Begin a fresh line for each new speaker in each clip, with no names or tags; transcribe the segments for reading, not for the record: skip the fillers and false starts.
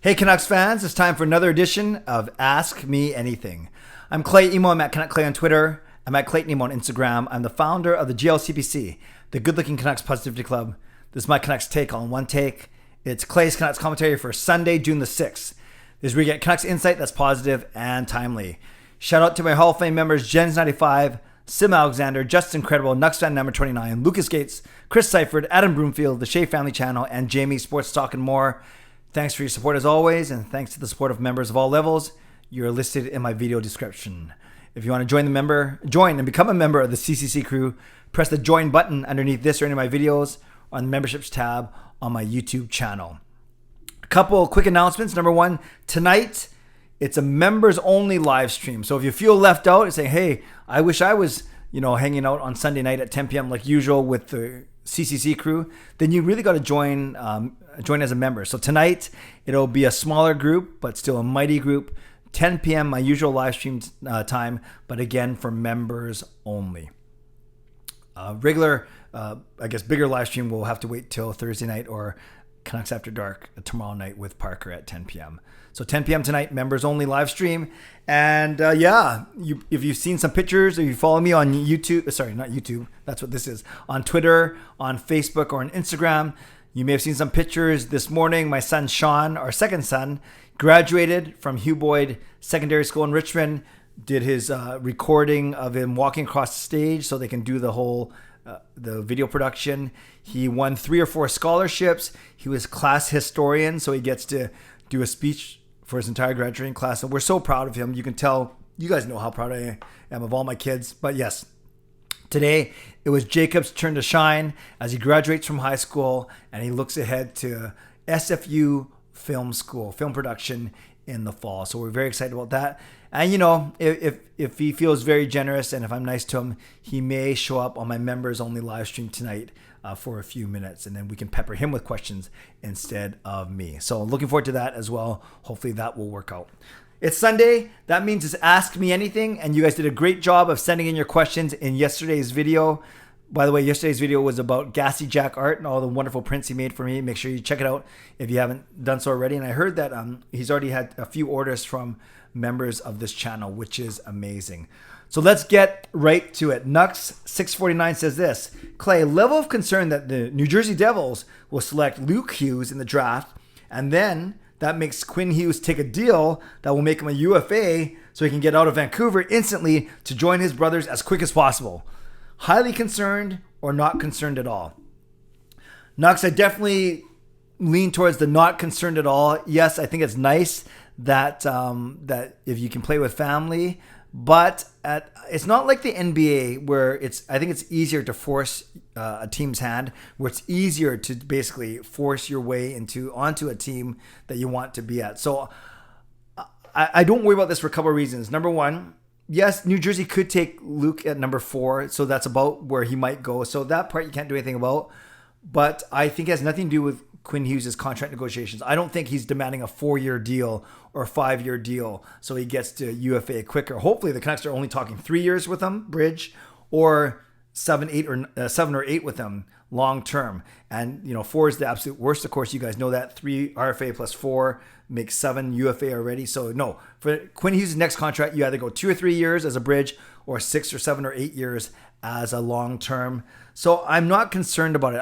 Hey Canucks fans, it's time for another edition of Ask Me Anything. I'm Clay Emo, I'm at Canuck Clay on Twitter. I'm at Clayton Emo on Instagram. I'm the founder of the GLCPC, the Good Looking Canucks Positivity Club. This is my Canucks take on one take. It's Clay's Canucks commentary for Sunday, June the 6th. This is where you get Canucks insight that's positive and timely. Shout out to my Hall of Fame members, Jens95, Simalexander, Justin Credible, nucksfan number 29, Lucas Gates, Chris Seifert, Adam Broomfield, the Shea Family Channel, and Jamie Sports Talk and more. Thanks for your support as always, and thanks to the support of members of all levels. You're listed in my video description. If you want to join and become a member of the CCC Crew, press the join button underneath this or any of my videos on the memberships tab on my YouTube channel. A couple quick announcements. Number one, tonight it's a members only live stream. So if you feel left out and say, hey, I wish I was, hanging out on Sunday night at 10 p.m. like usual with the CCC Crew, then you really got to join as a member. So tonight it'll be a smaller group, but still a mighty group. 10 p.m. my usual live stream time, but again for members only. Bigger live stream will have to wait till Thursday night or Canucks After Dark tomorrow night with Parker at 10 p.m. So 10 p.m. tonight, members only live stream. And if you've seen some pictures, or you follow me on YouTube, sorry, not YouTube, that's what this is, on Twitter, on Facebook, or on Instagram, you may have seen some pictures this morning. My son Sean, our second son, graduated from Hugh Boyd Secondary School in Richmond, did his recording of him walking across the stage so they can do the whole the video production. He won 3 or 4 scholarships. He was class historian, so he gets to do a speech for his entire graduating class. And we're so proud of him. You can tell, you guys know how proud I am of all my kids. But yes, today it was Jacob's turn to shine as he graduates from high school and he looks ahead to SFU film school, film production in the fall. So we're very excited about that. And if he feels very generous and if I'm nice to him, he may show up on my members only live stream tonight for a few minutes, and then we can pepper him with questions instead of me. So looking forward to that as well. Hopefully that will work out. It's Sunday. That means it's Ask Me Anything, and you guys did a great job of sending in your questions in yesterday's video. By the way, yesterday's video was about Gassy Jack art and all the wonderful prints he made for me. Make sure you check it out if you haven't done so already. And I heard that he's already had a few orders from members of this channel, which is amazing. So let's get right to it. Nux649 says this: Clay, level of concern that the New Jersey Devils will select Luke Hughes in the draft, and then that makes Quinn Hughes take a deal that will make him a UFA so he can get out of Vancouver instantly to join his brothers as quick as possible. Highly concerned or not concerned at all? Nux, I definitely lean towards the not concerned at all. Yes, I think it's nice that if you can play with family, but it's not like the NBA where I think it's easier to force a team's hand, where it's easier to basically force your way onto a team that you want to be at. So I don't worry about this for a couple of reasons. Number one, yes, New Jersey could take Luke at number 4, so that's about where he might go. So that part you can't do anything about. But I think it has nothing to do with Quinn Hughes' contract negotiations. I don't think he's demanding a 4-year deal or a 5-year deal so he gets to UFA quicker. Hopefully the Canucks are only talking 3 years with him, bridge, or 7 or 8 with him long term. And 4 is the absolute worst. Of course, you guys know that 3 RFA plus 4 makes 7 UFA already. So no, for Quinn Hughes' next contract, you either go 2 or 3 years as a bridge or 6 or 7 or 8 years as a long term. So I'm not concerned about it.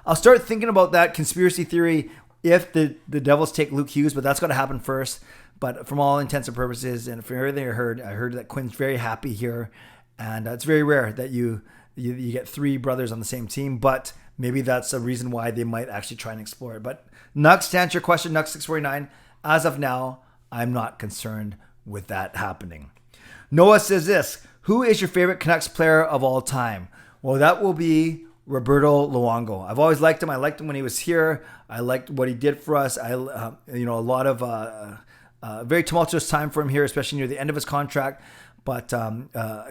I'll start thinking about that conspiracy theory if the Devils take Luke Hughes, but that's got to happen first. But from all intents and purposes, and from everything I heard that Quinn's very happy here, and it's very rare that you get 3 brothers on the same team. But maybe that's a reason why they might actually try and explore it. But Nux, to answer your question, Nux649, as of now, I'm not concerned with that happening. Noah says this: who is your favorite Canucks player of all time? Well, that will be Roberto Luongo. I've always liked him. I liked him when he was here. I liked what he did for us. A lot of very tumultuous time for him here, especially near the end of his contract. But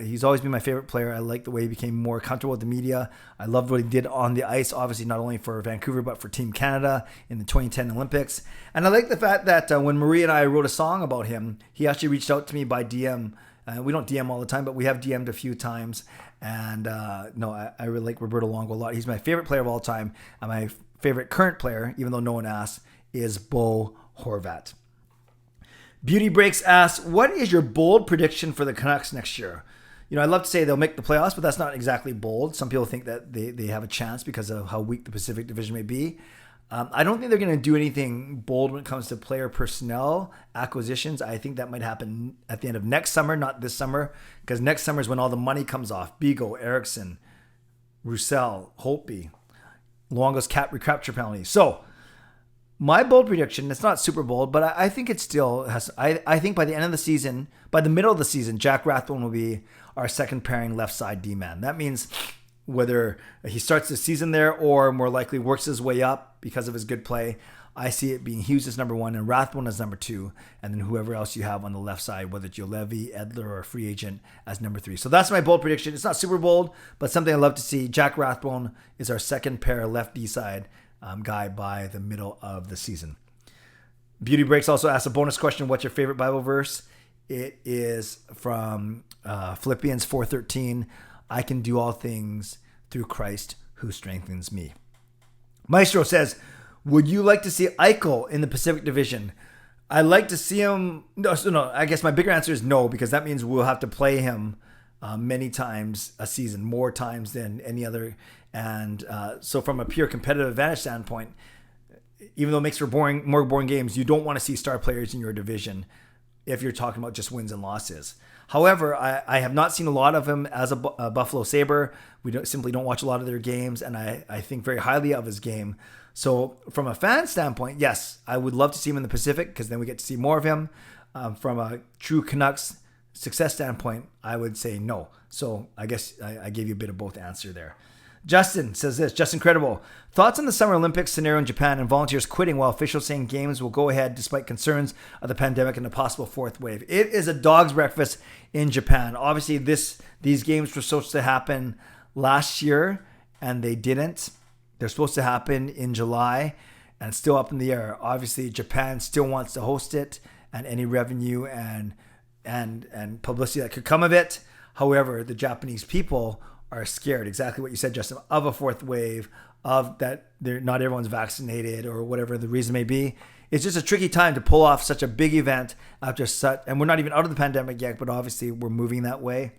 he's always been my favorite player. I like the way he became more comfortable with the media. I loved what he did on the ice, obviously not only for Vancouver, but for Team Canada in the 2010 Olympics. And I like the fact that when Marie and I wrote a song about him, he actually reached out to me by DM. We don't DM all the time, but we have DM'd a few times. And I really like Roberto Luongo a lot. He's my favorite player of all time. And my favorite current player, even though no one asked, is Bo Horvat. Beauty Breaks asks, what is your bold prediction for the Canucks next year? I'd love to say they'll make the playoffs, but that's not exactly bold. Some people think that they have a chance because of how weak the Pacific Division may be. I don't think they're going to do anything bold when it comes to player personnel acquisitions. I think that might happen at the end of next summer, not this summer, because next summer is when all the money comes off. Beagle, Eriksson, Roussel, Holtby, Luongo's cap recapture penalty. So my bold prediction, it's not super bold, but I think it still has. I think by the end of the season, by the middle of the season, Jack Rathbone will be our second pairing left side D-man. That means whether he starts the season there or more likely works his way up because of his good play, I see it being Hughes as number 1 and Rathbone as number 2, and then whoever else you have on the left side, whether it's Juolevi, Edler, or a free agent, as number 3. So that's my bold prediction. It's not super bold, but something I love to see. Jack Rathbone is our second pair left D side guy by the middle of the season. Beauty Breaks also asks a bonus question: what's your favorite Bible verse? It is from Philippians 4:13. I can do all things through Christ who strengthens me. Maestro says, would you like to see Eichel in the Pacific Division? I'd like to see him. No, I guess my bigger answer is no, because that means we'll have to play him many times a season, more times than any other. And so from a pure competitive advantage standpoint, even though it makes for more boring games, you don't want to see star players in your division if you're talking about just wins and losses. However, I have not seen a lot of him as a Buffalo Sabre. We simply don't watch a lot of their games, and I think very highly of his game. So from a fan standpoint, yes, I would love to see him in the Pacific because then we get to see more of him. From a true Canucks success standpoint, I would say no. So I guess I gave you a bit of both answer there. Justin says this, Justin Credible. Thoughts on the Summer Olympics scenario in Japan and volunteers quitting while officials saying games will go ahead despite concerns of the pandemic and a possible fourth wave. It is a dog's breakfast in Japan. Obviously, these games were supposed to happen last year and they didn't. They're supposed to happen in July and it's still up in the air. Obviously, Japan still wants to host it and any revenue and publicity that could come of it. However, the Japanese people are scared, exactly what you said, Justin, of a fourth wave, of that not everyone's vaccinated or whatever the reason may be. It's just a tricky time to pull off such a big event after such, and we're not even out of the pandemic yet, but obviously we're moving that way.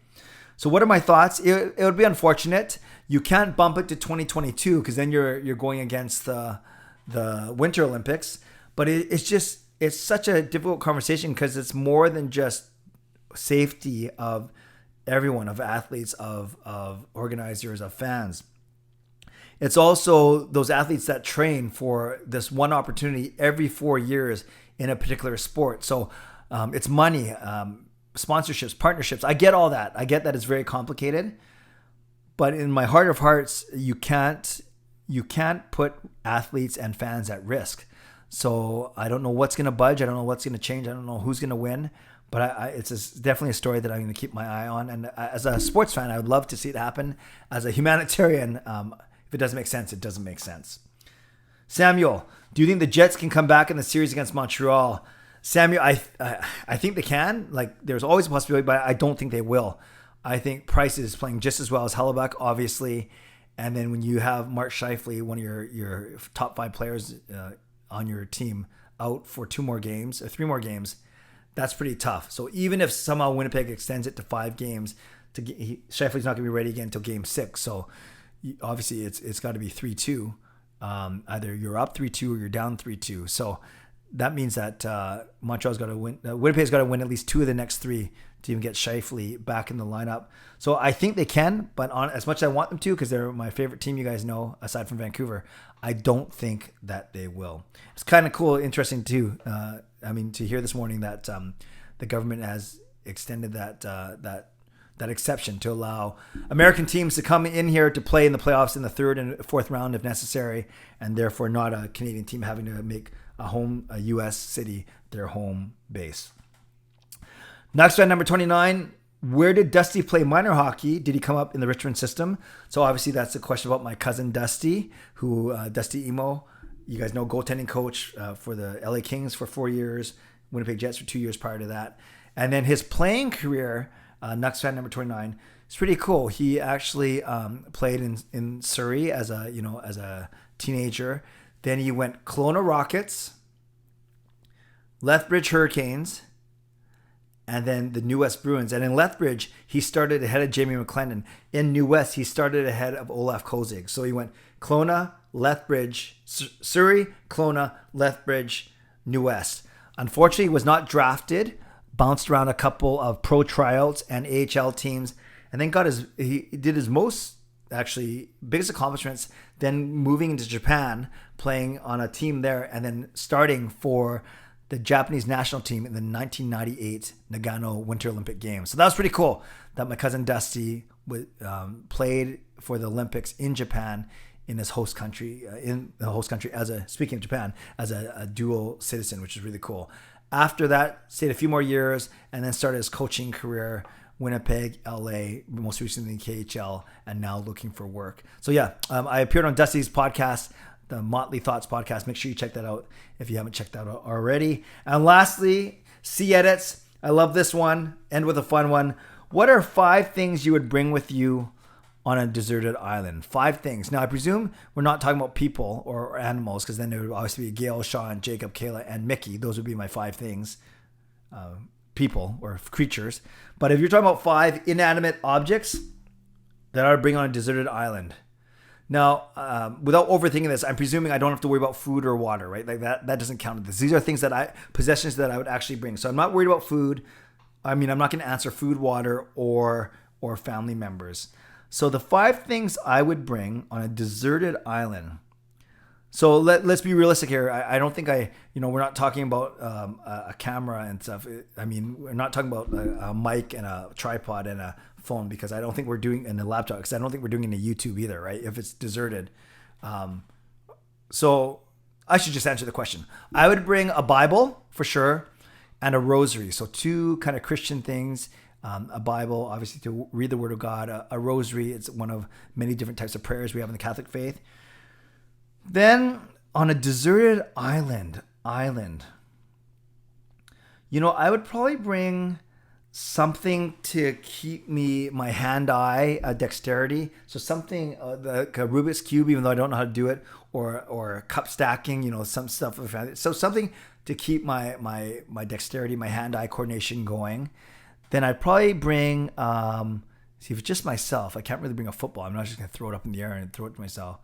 So what are my thoughts? It would be unfortunate. You can't bump it to 2022 because then you're going against the Winter Olympics. But it's such a difficult conversation because it's more than just safety of everyone, of athletes, of organizers, of fans. It's also those athletes that train for this one opportunity every 4 years in a particular sport. So it's money, sponsorships, partnerships. I get all that. I get that it's very complicated. But in my heart of hearts, you can't put athletes and fans at risk. So I don't know what's going to budge. I don't know what's going to change. I don't know who's going to win. But it's definitely a story that I'm going to keep my eye on. And as a sports fan, I would love to see it happen. As a humanitarian, if it doesn't make sense, it doesn't make sense. Samuel, do you think the Jets can come back in the series against Montreal? Samuel, I think they can. Like, there's always a possibility, but I don't think they will. I think Price is playing just as well as Hellebuck, obviously. And then when you have Mark Scheifele, one of your top 5 players on your team, out for 3 more games, that's pretty tough. So even if somehow Winnipeg extends it to 5 games, Scheifele's not going to be ready again until game 6. So obviously it's got to be 3-2. Either you're up 3-2 or you're down 3-2. So that means that Montreal's got to win. Winnipeg's got to win at least 2 of the next 3 to even get Scheifele back in the lineup. So I think they can, but as much as I want them to, because they're my favorite team, you guys know, aside from Vancouver, I don't think that they will. It's kind of cool, interesting too. To hear this morning that the government has extended that exception to allow American teams to come in here to play in the playoffs in the 3rd and 4th round if necessary, and therefore not a Canadian team having to make a U.S. city their home base. Nucksfan number 29. Where did Dusty play minor hockey? Did he come up in the Richmond system? So obviously that's a question about my cousin Dusty, who Dusty Emo, you guys know, goaltending coach for the LA Kings for 4 years, Winnipeg Jets for 2 years prior to that. And then his playing career, Nucksfan number 29, is pretty cool. He actually played in Surrey as a teenager. Then he went Kelowna Rockets. Lethbridge Hurricanes, and then the New West Bruins. And in Lethbridge, he started ahead of Jamie McLennan. In New West, he started ahead of Olaf Kozig. So he went Kelowna, Lethbridge, Surrey, Kelowna, Lethbridge, New West. Unfortunately, he was not drafted, bounced around a couple of pro tryouts and AHL teams, and then he did his most, actually, biggest accomplishments, then moving into Japan, playing on a team there, and then starting for the Japanese national team in the 1998 Nagano Winter Olympic Games. So that was pretty cool that my cousin Dusty played for the Olympics in Japan in his host country, speaking of Japan, as a dual citizen, which is really cool. After that, stayed a few more years and then started his coaching career, Winnipeg, LA, most recently in KHL, and now looking for work. So yeah, I appeared on Dusty's podcast, the Motley Thoughts podcast. Make sure you check that out if you haven't checked that out already. And lastly, C Edits. I love this one. End with a fun one. What are 5 things you would bring with you on a deserted island? 5 things. Now, I presume we're not talking about people or animals, because then there would obviously be Gail, Sean, Jacob, Kayla, and Mickey. Those would be my 5 things. People or creatures. But if you're talking about 5 inanimate objects that I would bring on a deserted island. Now, without overthinking this, I'm presuming I don't have to worry about food or water, right? Like that doesn't count. These are things possessions that I would actually bring. So I'm not worried about food. I mean, I'm not going to answer food, water, or family members. So the 5 things I would bring on a deserted island. So let's be realistic here. I don't think we're not talking about a camera and stuff. I mean, we're not talking about a mic and a tripod and a phone, because I don't think we're doing in a laptop, because I don't think we're doing it in a YouTube either, right? If it's deserted. So I should just answer the question. I would bring a Bible for sure and a rosary. So 2 kind of Christian things. A Bible, obviously, to read the Word of God. A rosary, it's one of many different types of prayers we have in the Catholic faith. Then on a deserted island, I would probably bring something to keep my hand-eye dexterity. So something like a Rubik's Cube, even though I don't know how to do it, or cup stacking, some stuff. So something to keep my dexterity, my hand-eye coordination going. Then I'd probably bring, if it's just myself, I can't really bring a football. I'm not just going to throw it up in the air and throw it to myself.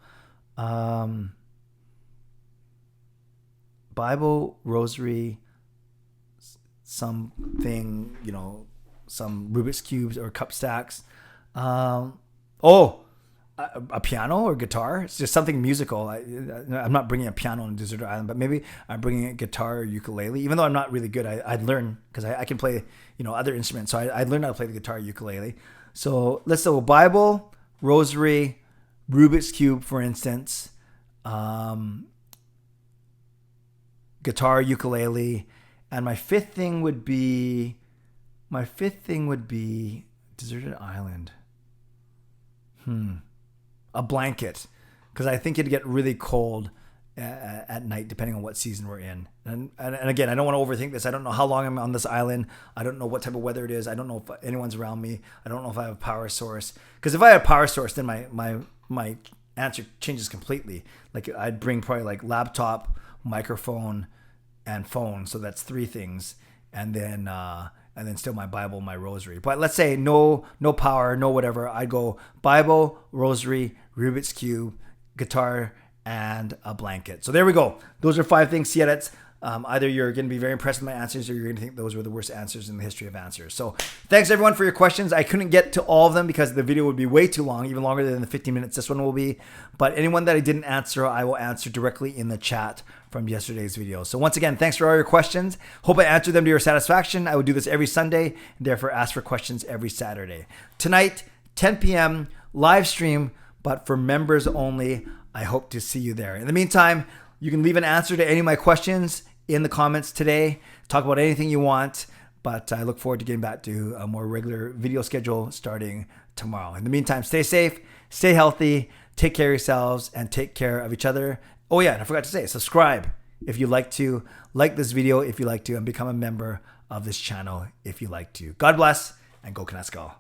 Bible, rosary, something, some Rubik's Cubes or cup stacks. A piano or guitar. It's just something musical. I'm not bringing a piano on a deserted island, but maybe I'm bringing a guitar or ukulele. Even though I'm not really good, I'd learn, because I can play, other instruments. So I'd learn how to play the guitar or ukulele. So let's do a Bible, rosary, Rubik's Cube, for instance, guitar, ukulele, and my fifth thing would be deserted island. A blanket, because I think it'd get really cold at night, depending on what season we're in. And again, I don't want to overthink this. I don't know how long I'm on this island. I don't know what type of weather it is. I don't know if anyone's around me. I don't know if I have a power source. Because if I had a power source, then my answer changes completely. Like I'd bring probably like laptop, microphone, and phone. So that's 3 things. And then still my Bible, my rosary. But let's say no power, no whatever. I'd go Bible, rosary, Rubik's Cube, guitar, and a blanket. So there we go. Those are 5 things. See edits. Either you're going to be very impressed with my answers, or you're going to think those were the worst answers in the history of answers. So thanks everyone for your questions. I couldn't get to all of them because the video would be way too long, even longer than the 15 minutes this one will be. But anyone that I didn't answer, I will answer directly in the chat from yesterday's video. So once again, thanks for all your questions. Hope I answered them to your satisfaction. I would do this every Sunday, and therefore ask for questions every Saturday. Tonight, 10 p.m. live stream, but for members only. I hope to see you there. In the meantime, you can leave an answer to any of my questions in the comments today. Talk about anything you want, but I look forward to getting back to a more regular video schedule starting tomorrow. In the meantime, stay safe, stay healthy, take care of yourselves, and take care of each other. Oh yeah, and I forgot to say, subscribe if you like to, like this video if you like to, and become a member of this channel if you like to. God bless, and go Canucks go.